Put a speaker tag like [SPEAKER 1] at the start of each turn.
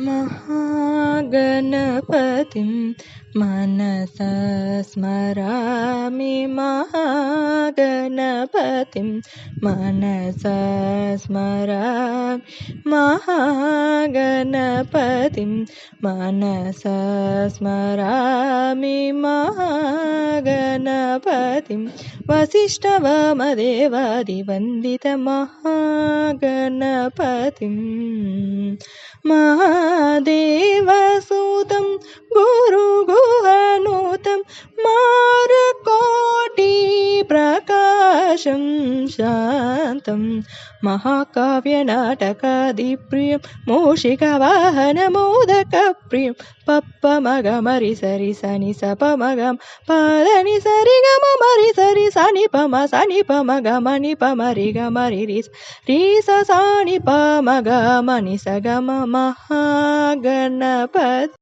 [SPEAKER 1] महागणपतिं मनसा स्मरामि महागणपतिं मनसा स्मरामि महागणपतिं मनसा स्मरामि महागणपतिं वसिष्ठवामदेवादिवन्दितमहागणपतिं महादेवसुतं गुरुगुहनुतं मारकोटिप्रकाशं शान्तं महाकाव्यनाटकादिप्रियं मूषिकवाहनमोदकप्रियं पप्पमगमरि सरि सनि सपमगम पदनि सरि गम मरि सरि सनि पम गमनि पमरि गमरि रि स सानि पम गमनि स गम महागणपति।